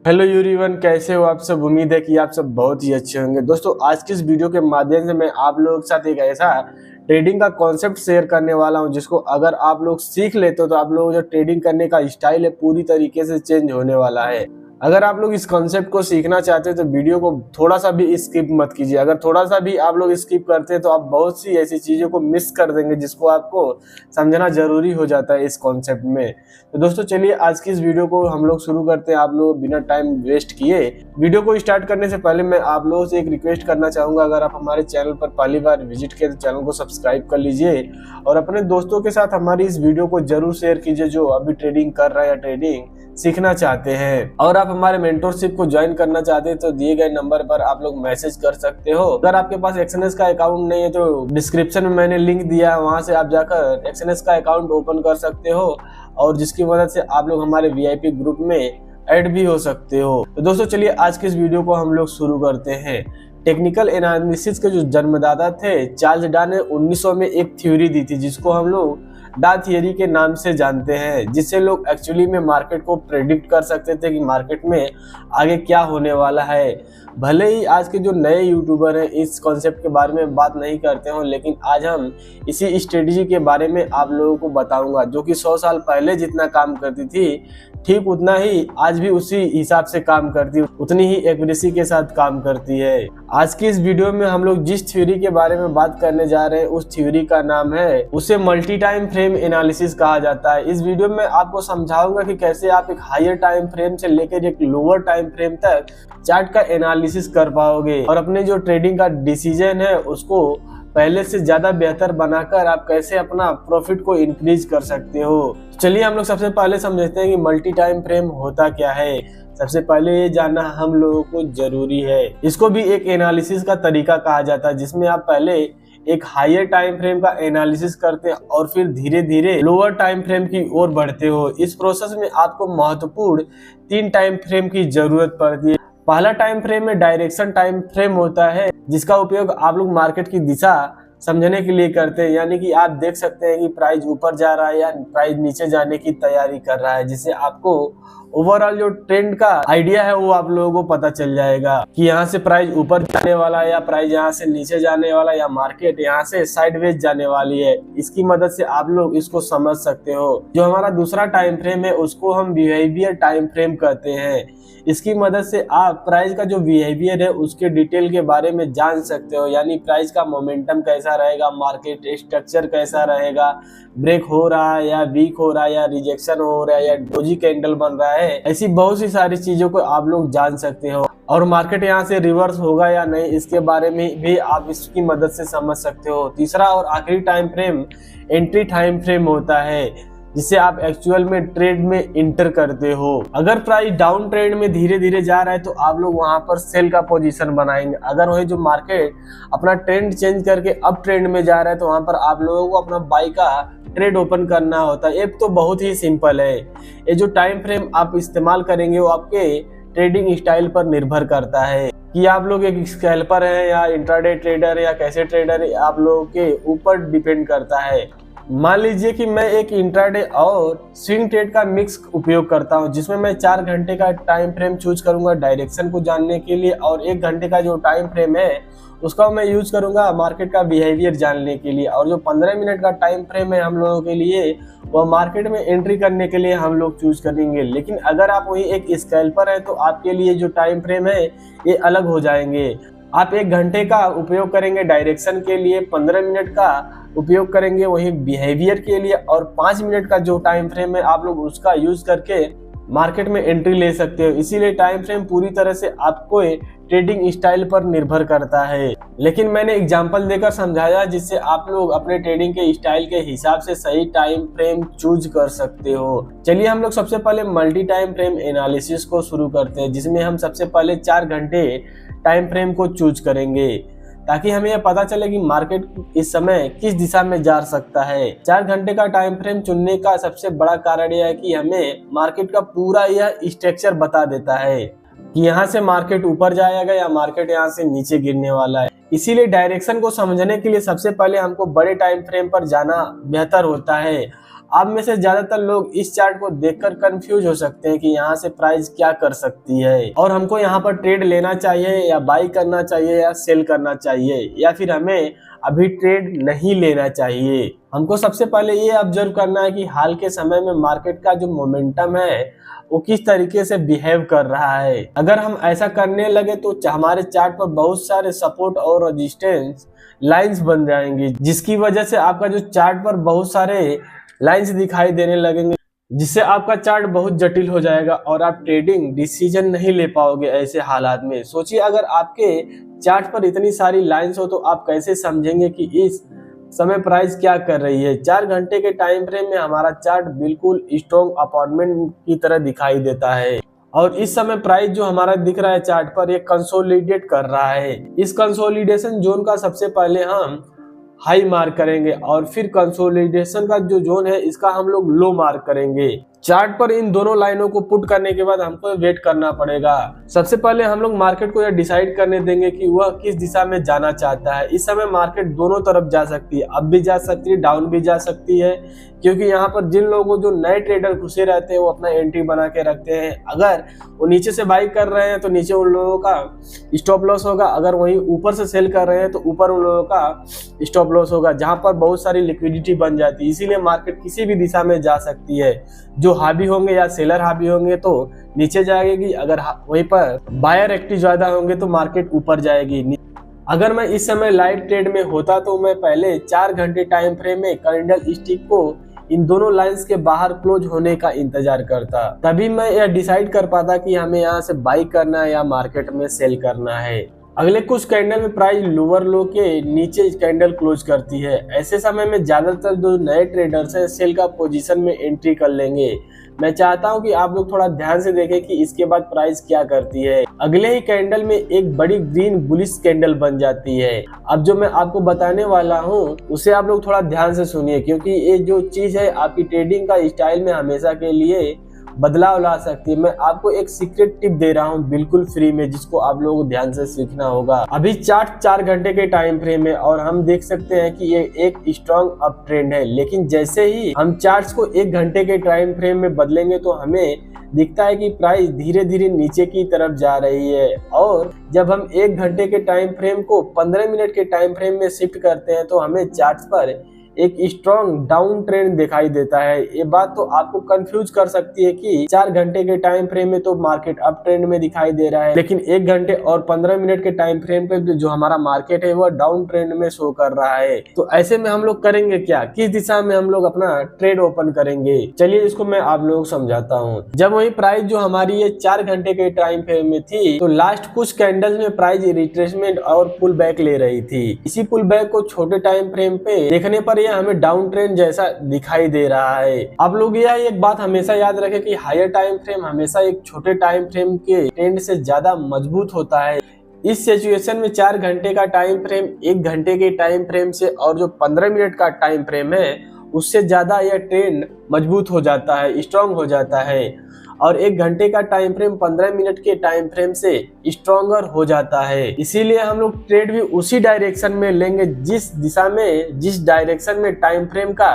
Hello everyone, कैसे हो आप सब। उम्मीद है कि आप सब बहुत ही अच्छे होंगे। दोस्तों, आज की इस वीडियो के माध्यम से मैं आप लोगों के साथ एक ऐसा ट्रेडिंग का कॉन्सेप्ट शेयर करने वाला हूं जिसको अगर आप लोग सीख लेते हो तो आप लोगों जो ट्रेडिंग करने का स्टाइल है पूरी तरीके से चेंज होने वाला है। अगर आप लोग इस कॉन्सेप्ट को सीखना चाहते हैं तो वीडियो को थोड़ा सा भी स्किप मत कीजिए। अगर थोड़ा सा भी आप लोग स्किप करते हैं तो आप बहुत सी ऐसी चीज़ों को मिस कर देंगे जिसको आपको समझना जरूरी हो जाता है इस कॉन्सेप्ट में। तो दोस्तों, चलिए आज की इस वीडियो को हम लोग शुरू करते हैं। आप लोग बिना टाइम वेस्ट किए वीडियो को स्टार्ट करने से पहले मैं आप लोगों से एक रिक्वेस्ट करना चाहूँगा। अगर आप हमारे चैनल पर पहली बार विजिट किए तो चैनल को सब्सक्राइब कर लीजिए और अपने दोस्तों के साथ हमारी इस वीडियो को जरूर शेयर कीजिए जो अभी ट्रेडिंग कर रहे हैं या ट्रेडिंग सीखना चाहते हैं। और आप हमारे मेंटरशिप को ज्वाइन करना चाहते हैं तो दिए गए नंबर पर आप लोग मैसेज कर सकते हो। अगर आपके पास एक्सएनएस का अकाउंट नहीं है तो डिस्क्रिप्शन में मैंने लिंक दिया है, वहां से आप जाकर एक्सएनएस का अकाउंट ओपन कर सकते हो और जिसकी मदद से आप लोग हमारे वीआईपी ग्रुप में ऐड भी हो सकते हो। तो दोस्तों, चलिए आज के इस वीडियो को हम लोग शुरू करते हैं। टेक्निकल एनालिसिस के जो जन्मदाता थे चार्ल्स डा ने 1900 में एक थ्योरी दी थी जिसको हम लोग डा थियरी के नाम से जानते हैं, जिससे लोग एक्चुअली में मार्केट को प्रेडिक्ट कर सकते थे कि मार्केट में आगे क्या होने वाला है। भले ही आज के जो नए यूट्यूबर हैं इस कॉन्सेप्ट के बारे में बात नहीं करते हो, लेकिन आज हम इसी स्ट्रेटजी के बारे में आप लोगों को बताऊंगा जो कि 100 साल पहले जितना काम करती थी ठीक उतना ही आज भी उसी हिसाब से काम करती है, उतनी ही एक्यूरेसी के साथ काम करती है। आज की इस वीडियो में हम लोग जिस थ्योरी के बारे में बात करने जा रहे हैं उस थ्योरी का नाम है, उसे मल्टी टाइम फ्रेम एनालिसिस कहा जाता है। इस वीडियो में आपको समझाऊंगा कि कैसे आप एक हायर टाइम फ्रेम से लेकर एक लोअर टाइम फ्रेम तक चार्ट का एनालिसिस कर पाओगे और अपने जो ट्रेडिंग का डिसीजन है उसको पहले से ज्यादा बेहतर बनाकर आप कैसे अपना प्रॉफिट को इंक्रीज कर सकते हो। चलिए हम लोग सबसे पहले समझते हैं कि मल्टी टाइम फ्रेम होता क्या है। सबसे पहले ये जानना हम लोगों को जरूरी है। इसको भी एक एनालिसिस का तरीका कहा जाता है जिसमें आप पहले एक हायर टाइम फ्रेम का एनालिसिस करते हैं और फिर धीरे धीरे लोअर टाइम फ्रेम की ओर बढ़ते हो। इस प्रोसेस में आपको महत्वपूर्ण 3 टाइम फ्रेम की जरूरत पड़ती है। पहला टाइम फ्रेम में डायरेक्शन टाइम फ्रेम होता है जिसका उपयोग आप लोग मार्केट की दिशा समझने के लिए करते हैं, यानी कि आप देख सकते हैं कि प्राइस ऊपर जा रहा है या प्राइस नीचे जाने की तैयारी कर रहा है, जिससे आपको ओवरऑल जो ट्रेंड का आइडिया है वो आप लोगों को पता चल जाएगा कि यहाँ से प्राइस ऊपर जाने वाला है या प्राइस यहाँ से नीचे जाने वाला है या मार्केट यहाँ से साइडवेज जाने वाली है। इसकी मदद से आप लोग इसको समझ सकते हो। जो हमारा दूसरा टाइम फ्रेम है उसको हम बिहेवियर टाइम फ्रेम कहते हैं। इसकी मदद से आप प्राइस का जो बिहेवियर है उसके डिटेल के बारे में जान सकते हो, यानी प्राइस का मोमेंटम कैसा रहेगा, मार्केट स्ट्रक्चर कैसा रहेगा, ब्रेक हो रहा है या वीक हो रहा है या रिजेक्शन हो रहा है या डोजी कैंडल बन रहा है, ऐसी बहुत सी सारी चीजों को आप लोग जान सकते हो। और मार्केट यहाँ से रिवर्स होगा या नहीं इसके बारे में भी आप इसकी मदद से समझ सकते हो। तीसरा और आखिरी time frame entry time frame होता है जिसे आप एक्चुअल में ट्रेड में इंटर करते हो। अगर प्राइस डाउन ट्रेंड में धीरे धीरे जा रहा है तो आप लोग वहां पर सेल का पोजीशन बनाएंगे। अगर वही जो मार्केट अपना ट्रेंड चेंज करके अप ट्रेंड में जा रहा है तो वहां पर आप लोगों को अपना बाई का ट्रेड ओपन करना होता है। ये तो बहुत ही सिंपल है। ये जो टाइम फ्रेम आप इस्तेमाल करेंगे वो आपके ट्रेडिंग स्टाइल पर निर्भर करता है कि आप लोग एक स्कैल्पर हैं या इंट्राडे ट्रेडर या कैसे ट्रेडर, आप लोगों के ऊपर डिपेंड करता है। मान लीजिए कि मैं एक इंट्राडे और स्विंग ट्रेड का मिक्स उपयोग करता हूं जिसमें मैं 4 घंटे का टाइम फ्रेम चूज करूंगा डायरेक्शन को जानने के लिए और 1 घंटे का जो टाइम फ्रेम है उसका मैं यूज करूंगा मार्केट का बिहेवियर जानने के लिए, और जो 15 मिनट का टाइम फ्रेम है हम लोगों के लिए वह मार्केट में एंट्री करने के लिए हम लोग चूज करेंगे। लेकिन अगर आप वही एक स्कैल्पर है तो आपके लिए जो टाइम फ्रेम है ये अलग हो जाएंगे। आप 1 घंटे का उपयोग करेंगे डायरेक्शन के लिए, 15 मिनट का उपयोग करेंगे वही बिहेवियर के लिए और 5 मिनट का जो टाइम फ्रेम है आप लोग उसका यूज करके मार्केट में एंट्री ले सकते हो। इसीलिए टाइम फ्रेम पूरी तरह से आपको ट्रेडिंग स्टाइल पर निर्भर करता है। लेकिन मैंने एग्जांपल देकर समझाया जिससे आप लोग अपने ट्रेडिंग के स्टाइल के हिसाब से सही टाइम फ्रेम चूज कर सकते हो। चलिए हम लोग सबसे पहले मल्टी टाइम फ्रेम एनालिसिस को शुरू करते हैं जिसमें हम सबसे पहले 4 घंटे टाइम फ्रेम को चूज करेंगे ताकि हमें यह पता चले कि मार्केट इस समय किस दिशा में जा सकता है। 4 घंटे का टाइम फ्रेम चुनने का सबसे बड़ा कारण यह है कि हमें मार्केट का पूरा यह स्ट्रक्चर बता देता है कि यहाँ से मार्केट ऊपर जाएगा या मार्केट यहाँ से नीचे गिरने वाला है। इसीलिए डायरेक्शन को समझने के लिए सबसे पहले हमको बड़े टाइम फ्रेम पर जाना बेहतर होता है। आप में से ज्यादातर लोग इस चार्ट को देखकर कंफ्यूज हो सकते हैं कि यहाँ से प्राइस क्या कर सकती है और हमको यहाँ पर ट्रेड लेना चाहिए या बाई करना चाहिए या सेल करना चाहिए या फिर हमें अभी ट्रेड नहीं लेना चाहिए। हमको सबसे पहले ये ऑब्जर्व करना है कि हाल के समय में मार्केट का जो मोमेंटम है वो किस तरीके से बिहेव कर रहा है। अगर हम ऐसा करने लगे तो हमारे चार्ट पर बहुत सारे सपोर्ट और रेजिस्टेंस लाइंस बन जाएंगी, जिसकी वजह से आपका जो चार्ट पर बहुत सारे लाइंस दिखाई देने लगेंगे, जिससे आपका चार्ट बहुत जटिल हो जाएगा और आप ट्रेडिंग डिसीजन नहीं ले पाओगे। ऐसे हालात में सोचिए, अगर आपके चार्ट पर इतनी सारी लाइंस हो तो आप कैसे समझेंगे कि इस समय प्राइस क्या कर रही है। 4 घंटे के टाइम फ्रेम में हमारा चार्ट बिल्कुल स्ट्रॉन्ग अपार्टमेंट की तरह दिखाई देता है और इस समय प्राइस जो हमारा दिख रहा है चार्ट पर, ये कंसोलिडेट कर रहा है। इस कंसोलिडेशन जोन का सबसे पहले हम हाई मार्क करेंगे और फिर कंसोलिडेशन का जो जोन है इसका हम लोग लो मार्क करेंगे। चार्ट पर इन दोनों लाइनों को पुट करने के बाद हमको वेट करना पड़ेगा। सबसे पहले हम लोग मार्केट को यह डिसाइड करने देंगे कि वह किस दिशा में जाना चाहता है। इस समय मार्केट दोनों तरफ जा सकती है, अप भी जा सकती है, डाउन भी जा सकती है, क्योंकि यहाँ पर जिन लोगों जो नए ट्रेडर घुसे रहते हैं वो अपना एंट्री बना के रखते हैं। अगर वो नीचे से बाई कर रहे हैं तो नीचे उन लोगों का स्टॉप लॉस होगा, अगर वहीं ऊपर से सेल कर रहे हैं तो ऊपर उन लोगों का स्टॉप लॉस होगा, जहां पर बहुत सारी लिक्विडिटी बन जाती है। इसीलिए मार्केट किसी भी दिशा में जा सकती है। जो हावी होंगे या सेलर हावी होंगे तो नीचे जाएगी, अगर वहीं पर बायर एक्टिव ज्यादा होंगे तो मार्केट ऊपर जाएगी। अगर मैं इस समय लाइट ट्रेड में होता तो मैं पहले 4 घंटे टाइम फ्रेम में कैंडल स्टिक को इन दोनों लाइंस के बाहर क्लोज होने का इंतजार करता, तभी मैं यह डिसाइड कर पाता कि हमें यहाँ से बाई करना है या मार्केट में सेल करना है। अगले कुछ कैंडल में प्राइस लोअर लो के नीचे कैंडल क्लोज करती है। ऐसे समय में ज्यादातर जो नए ट्रेडर्स हैं सेल का पोजीशन में एंट्री कर लेंगे। मैं चाहता हूं कि आप लोग थोड़ा ध्यान से देखें कि इसके बाद प्राइस क्या करती है। अगले ही कैंडल में एक बड़ी ग्रीन बुलिश कैंडल बन जाती है। अब जो मैं आपको बताने वाला हूं उसे आप लोग थोड़ा ध्यान से सुनिए, क्योंकि ये जो चीज है आपकी ट्रेडिंग का स्टाइल में हमेशा के लिए बदलाव ला सकती है। मैं आपको एक सीक्रेट टिप दे रहा हूं बिल्कुल फ्री में, जिसको आप लोगों को ध्यान से सीखना होगा। अभी चार्ट 4 घंटे के टाइम फ्रेम है और हम देख सकते हैं कि ये एक स्ट्रॉन्ग अप ट्रेंड है, लेकिन जैसे ही हम चार्ट्स को 1 घंटे के टाइम फ्रेम में बदलेंगे तो हमें दिखता है कि प्राइस धीरे धीरे नीचे की तरफ जा रही है। और जब हम 1 घंटे के टाइम फ्रेम को 15 मिनट के टाइम फ्रेम में शिफ्ट करते हैं तो हमें चार्ट्स पर एक स्ट्रॉन्ग डाउन ट्रेंड दिखाई देता है। ये बात तो आपको कंफ्यूज कर सकती है कि 4 घंटे के टाइम फ्रेम में तो मार्केट अप ट्रेंड में दिखाई दे रहा है, लेकिन 1 घंटे और 15 मिनट के टाइम फ्रेम पे जो हमारा मार्केट है वह डाउन ट्रेंड में शो कर रहा है। तो ऐसे में हम लोग करेंगे क्या, किस दिशा में हम लोग अपना ट्रेड ओपन करेंगे, चलिए इसको मैं आप लोगों को समझाता हूँ। जब वही प्राइस जो हमारी ये 4 घंटे के टाइम फ्रेम में थी तो लास्ट कुछ कैंडल्स में प्राइस रिट्रेसमेंट और पुल बैक ले रही थी। इसी पुल बैक को छोटे टाइम फ्रेम पे देखने पर हमें डाउन ट्रेंड जैसा दिखाई दे रहा है। आप लोग यह एक बात हमेशा याद रखें कि हायर टाइम फ्रेम हमेशा एक छोटे टाइम फ्रेम के ट्रेंड से ज्यादा मजबूत होता है। इस सिचुएशन में 4 घंटे का टाइम फ्रेम 1 घंटे के टाइम फ्रेम से और जो 15 मिनट का टाइम फ्रेम है उससे ज्यादा यह ट्रेंड मजबूत हो जाता है, स्ट्रॉन्ग हो जाता है। और 1 घंटे का टाइम फ्रेम 15 मिनट के टाइम फ्रेम से स्ट्रॉन्गर हो जाता है। इसीलिए हम लोग ट्रेड भी उसी डायरेक्शन में लेंगे जिस दिशा में, जिस डायरेक्शन में टाइम फ्रेम का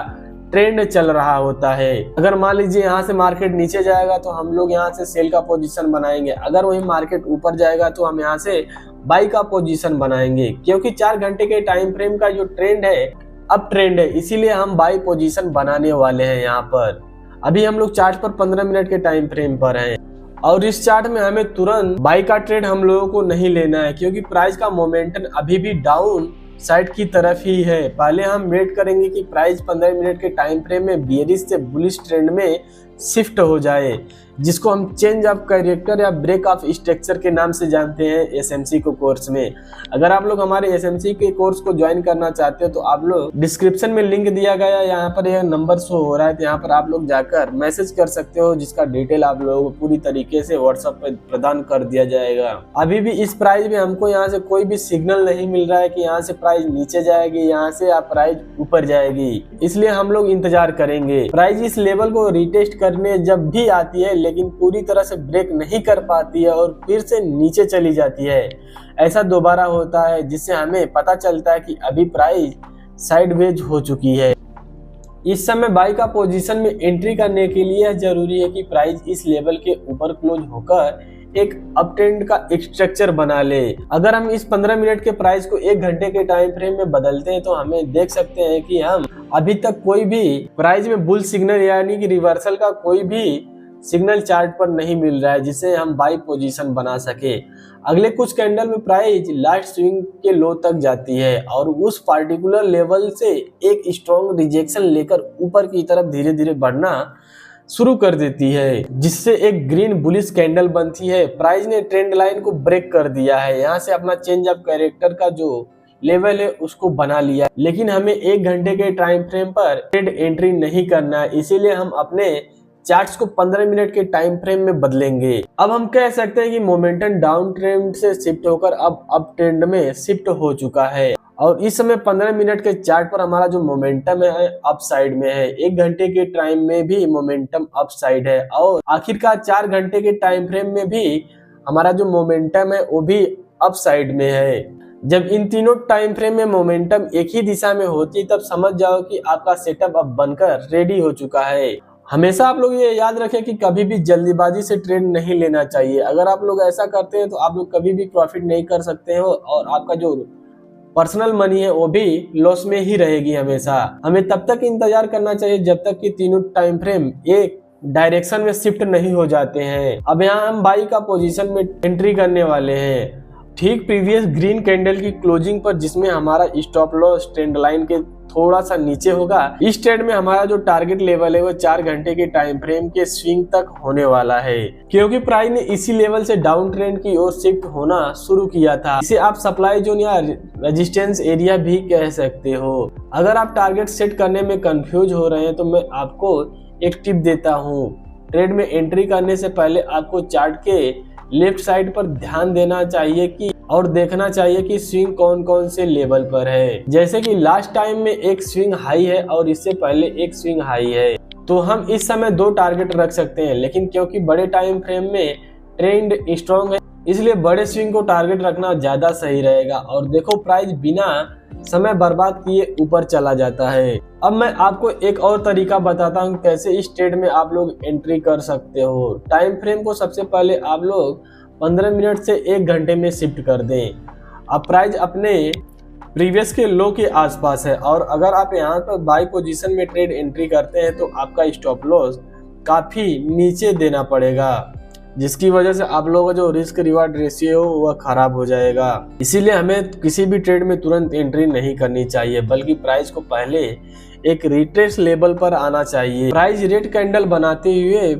ट्रेंड चल रहा होता है। अगर मान लीजिए यहाँ से मार्केट नीचे जाएगा तो हम लोग यहाँ से सेल का पोजीशन बनाएंगे, अगर वही मार्केट ऊपर जाएगा तो हम यहाँ से बाई का पोजीशन बनाएंगे, क्योंकि 4 घंटे के टाइम फ्रेम का जो ट्रेंड है अप ट्रेंड है, इसीलिए हम बाई पोजीशन बनाने वाले हैं। यहाँ पर अभी हम लोग चार्ट पर 15 मिनट के टाइम फ्रेम पर हैं और इस चार्ट में हमें तुरंत बाई का ट्रेड हम लोगों को नहीं लेना है, क्योंकि प्राइस का मोमेंटम अभी भी डाउन साइड की तरफ ही है। पहले हम वेट करेंगे कि प्राइस 15 मिनट के टाइम फ्रेम में बियरिश से बुलिश ट्रेंड में शिफ्ट हो जाए, जिसको हम चेंज ऑफ कैरेक्टर या ब्रेक ऑफ स्ट्रक्चर के नाम से जानते हैं एसएमसी को कोर्स में। अगर आप लोग हमारे एसएमसी के कोर्स को ज्वाइन करना चाहते हो तो आप लोग डिस्क्रिप्शन में लिंक दिया गया, यहाँ पर यह नंबर शो हो रहा है, तो यहाँ पर आप लोग जाकर मैसेज कर सकते हो, जिसका डिटेल आप लोगों को पूरी तरीके से व्हाट्सएप पर प्रदान कर दिया जाएगा। अभी भी इस प्राइस में हमको यहाँ से कोई भी सिग्नल नहीं मिल रहा है कि यहाँ से प्राइस नीचे जाएगी, यहाँ से आप प्राइस ऊपर जाएगी, इसलिए हम लोग इंतजार करेंगे। प्राइस इस लेवल को रिटेस्ट करने जब भी आती है लेकिन पूरी तरह से ब्रेक नहीं कर पाती है और फिर से नीचे चली जाती है, ऐसा दोबारा होता है, जिससे हमें पता चलता है कि अभी प्राइस साइडवेज हो चुकी है। इस समय बाई का पोजीशन में एंट्री करने के लिए यह जरूरी है कि प्राइस इस लेवल के ऊपर क्लोज होकर एक अप ट्रेंड का एक स्ट्रक्चर बना ले। अगर हम इस 15 मिनट के प्राइस को 1 घंटे के टाइम फ्रेम में बदलते हैं तो हमें देख सकते हैं कि हम अभी तक कोई भी प्राइस में बुल सिग्नल यानी कि रिवर्सल का कोई भी सिग्नल चार्ट पर नहीं मिल रहा है जिससे हम बाई पोजीशन बना सके। अगले कुछ कैंडल में प्राइस लास्ट स्विंग के लो तक जाती है और उस पार्टिकुलर लेवल से एक स्ट्रॉन्ग रिजेक्शन लेकर ऊपर की तरफ धीरे धीरे बढ़ना शुरू कर देती है जिससे एक ग्रीन बुलिश कैंडल बनती है। प्राइस ने ट्रेंड लाइन को ब्रेक कर दिया है, यहाँ से अपना चेंज ऑफ कैरेक्टर का जो लेवल है उसको बना लिया, लेकिन हमें 1 घंटे के टाइम फ्रेम पर ट्रेड एंट्री नहीं करना है, इसीलिए हम अपने चार्ट्स को 15 मिनट के टाइम फ्रेम में बदलेंगे। अब हम कह सकते हैं कि मोमेंटम डाउन ट्रेंड से शिफ्ट होकर अब अप ट्रेंड में शिफ्ट हो चुका है और इस समय 15 मिनट के चार्ट पर हमारा जो मोमेंटम है अप साइड में है। 1 घंटे के टाइम में भी मोमेंटम अप साइड है और आखिरकार 4 घंटे के टाइम फ्रेम में भी हमारा जो मोमेंटम है वो भी अप साइड में है। जब इन तीनों टाइम फ्रेम में मोमेंटम एक ही दिशा में होती तब समझ जाओ कि आपका सेटअप अब बनकर रेडी हो चुका है। हमेशा आप लोग ये याद रखें कि कभी भी जल्दीबाजी से ट्रेड नहीं लेना चाहिए। अगर आप लोग ऐसा करते हैं तो आप लोग कभी भी प्रॉफिट नहीं कर सकते हो और आपका जो पर्सनल मनी है वो भी लॉस में ही रहेगी। हमेशा हमें तब तक इंतजार करना चाहिए जब तक कि तीनों टाइम फ्रेम एक डायरेक्शन में शिफ्ट नहीं हो जाते हैं। अब यहाँ हम बाई का पोजीशन में एंट्री करने वाले हैं ठीक प्रीवियस ग्रीन कैंडल की क्लोजिंग पर, जिसमें हमारा स्टॉप लॉस ट्रेंड लाइन के थोड़ा सा नीचे होगा। इस ट्रेड में हमारा जो टारगेट लेवल है वो 4 घंटे के टाइम फ्रेम के स्विंग तक होने वाला है, क्योंकि प्राइस ने इसी लेवल से डाउन ट्रेंड की ओर शिफ्ट होना शुरू किया था। इसे आप सप्लाई जोन या रेजिस्टेंस एरिया भी कह सकते हो। अगर आप टारगेट सेट करने में कंफ्यूज हो रहे हैं तो मैं आपको एक टिप देता हूँ। ट्रेड में एंट्री करने से पहले आपको चार्ट के लेफ्ट साइड पर ध्यान देना चाहिए कि और देखना चाहिए कि स्विंग कौन कौन से लेवल पर है। जैसे कि लास्ट टाइम में एक स्विंग हाई है और इससे पहले एक स्विंग हाई है, तो हम इस समय 2 टारगेट रख सकते हैं, लेकिन क्योंकि बड़े टाइम फ्रेम में ट्रेंड स्ट्रॉन्ग है इसलिए बड़े स्विंग को टारगेट रखना ज्यादा सही रहेगा। और देखो प्राइस बिना समय बर्बाद किए ऊपर चला जाता है। अब मैं आपको एक और तरीका बताता हूँ कैसे इस ट्रेड में आप लोग एंट्री कर सकते हो। टाइम फ्रेम को सबसे पहले आप लोग 15 मिनट से 1 घंटे में शिफ्ट कर दें। अब प्राइस अपने प्रीवियस के लो के आसपास है और अगर आप यहाँ पर बाई पोजीशन में ट्रेड एंट्री करते हैं तो आपका स्टॉप लॉस काफी नीचे देना पड़ेगा, जिसकी वजह से आप लोगों का जो रिस्क रिवार्ड रेशियो हो वह खराब हो जाएगा। इसीलिए हमें किसी भी ट्रेड में तुरंत एंट्री नहीं करनी चाहिए, बल्कि प्राइस को पहले एक रिट्रेस लेवल पर आना चाहिए। प्राइस रेड कैंडल बनाते हुए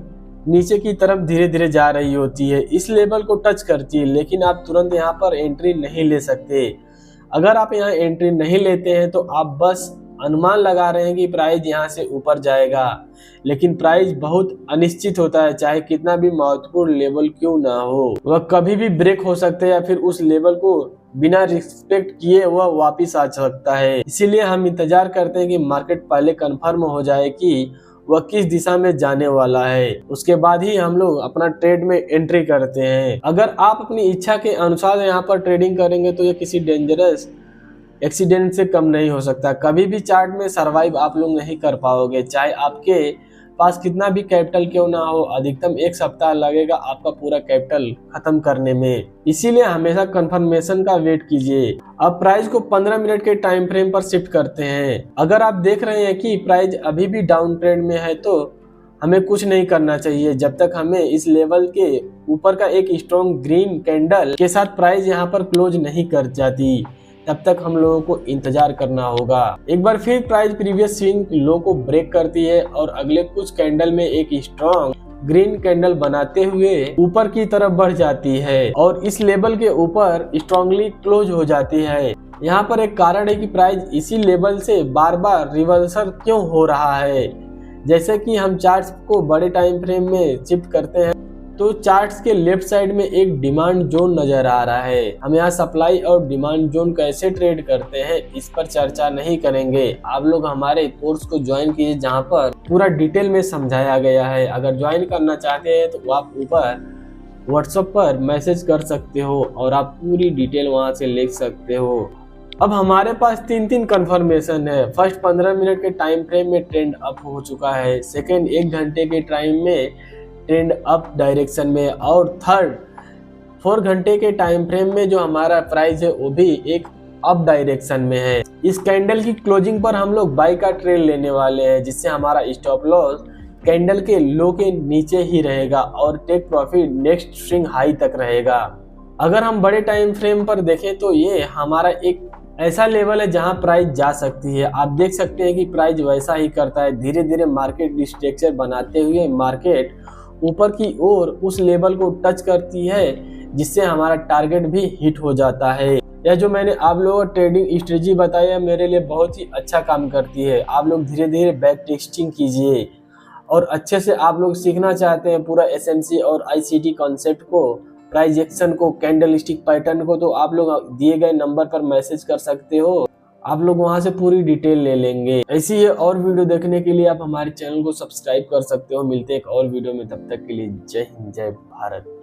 नीचे की तरफ धीरे धीरे जा रही होती है, इस लेवल को टच करती है, लेकिन आप तुरंत यहाँ पर एंट्री नहीं ले सकते। अगर आप यहाँ एंट्री नहीं लेते हैं तो आप बस अनुमान लगा रहे हैं कि प्राइस यहाँ से ऊपर जाएगा, लेकिन प्राइस बहुत अनिश्चित होता है। चाहे कितना भी महत्वपूर्ण लेवल क्यों ना हो, वह कभी भी ब्रेक हो सकते हैं या फिर उस लेवल को बिना रिस्पेक्ट किए वह वापिस आ सकता है। इसीलिए हम इंतजार करते हैं कि मार्केट पहले कंफर्म हो जाए कि वह किस दिशा में जाने वाला है, उसके बाद ही हम लोग अपना ट्रेड में एंट्री करते हैं। अगर आप अपनी इच्छा के अनुसार यहाँ पर ट्रेडिंग करेंगे तो ये किसी डेंजरस एक्सीडेंट से कम नहीं हो सकता। कभी भी चार्ट में सरवाइव आप लोग नहीं कर पाओगे, चाहे आपके पास कितना भी कैपिटल क्यों ना हो। अधिकतम 1 सप्ताह लगेगा आपका पूरा कैपिटल खत्म करने में। इसीलिए हमेशा कंफर्मेशन का वेट कीजिए। अब प्राइस को 15 मिनट के टाइम फ्रेम पर शिफ्ट करते हैं। अगर आप देख रहे हैं कि प्राइस अभी भी डाउन ट्रेंड में है तो हमें कुछ नहीं करना चाहिए जब तक हमें इस लेवल के ऊपर का एक स्ट्रॉन्ग ग्रीन कैंडल के साथ प्राइस यहाँ पर क्लोज नहीं कर जाती, तब तक हम लोगों को इंतजार करना होगा। एक बार फिर प्राइस प्रीवियस स्विंग लो को ब्रेक करती है और अगले कुछ कैंडल में एक स्ट्रॉन्ग ग्रीन कैंडल बनाते हुए ऊपर की तरफ बढ़ जाती है और इस लेवल के ऊपर स्ट्रॉन्गली क्लोज हो जाती है। यहाँ पर एक कारण है कि प्राइस इसी लेवल से बार बार रिवर्सल क्यों हो रहा है। जैसे कि हम चार्ट्स को बड़े टाइम फ्रेम में शिफ्ट करते हैं तो चार्ट्स के लेफ्ट साइड में एक डिमांड जोन नजर आ रहा है। हम यहाँ सप्लाई और डिमांड जोन कैसे ट्रेड करते हैं इस पर चर्चा नहीं करेंगे। आप लोग हमारे कोर्स को ज्वाइन कीजिए जहाँ पर पूरा डिटेल में समझाया गया है। अगर ज्वाइन करना चाहते हैं तो आप ऊपर व्हाट्सएप पर मैसेज कर सकते हो और आप पूरी डिटेल वहाँ से लिख सकते हो। अब हमारे पास तीन कंफर्मेशन है। फर्स्ट 15 मिनट के टाइम फ्रेम में ट्रेंड अप हो चुका है, सेकेंड 1 घंटे के टाइम में ट्रेंड अप डायरेक्शन में, और थर्ड 4 घंटे के टाइम फ्रेम में जो हमारा प्राइस है वो भी एक अप डायरेक्शन में है। इस कैंडल की क्लोजिंग पर हम लोग बाई का ट्रेड लेने वाले हैं, जिससे हमारा स्टॉप लॉस कैंडल के लो के नीचे ही रहेगा और take profit next swing high तक रहेगा। अगर हम बड़े टाइम फ्रेम पर देखें तो ये हमारा एक ऐसा लेवल है जहां प्राइस जा सकती है। आप देख सकते हैं कि प्राइस वैसा ही करता है, धीरे धीरे मार्केट स्ट्रक्चर बनाते हुए मार्केट ऊपर की ओर उस लेवल को टच करती है, जिससे हमारा टारगेट भी हिट हो जाता है। यह जो मैंने आप लोगों को ट्रेडिंग स्ट्रेटजी बताया मेरे लिए बहुत ही अच्छा काम करती है। आप लोग धीरे धीरे बैक टेस्टिंग कीजिए, और अच्छे से आप लोग सीखना चाहते हैं पूरा एसएमसी और आईसीटी कॉन्सेप्ट को, प्राइस एक्शन को, कैंडल स्टिक पैटर्न को, तो आप लोग दिए गए नंबर पर मैसेज कर सकते हो। आप लोग वहां से पूरी डिटेल ले लेंगे। ऐसी ही और वीडियो देखने के लिए आप हमारे चैनल को सब्सक्राइब कर सकते हो। मिलते हैं एक और वीडियो में, तब तक के लिए जय हिंद, जय भारत।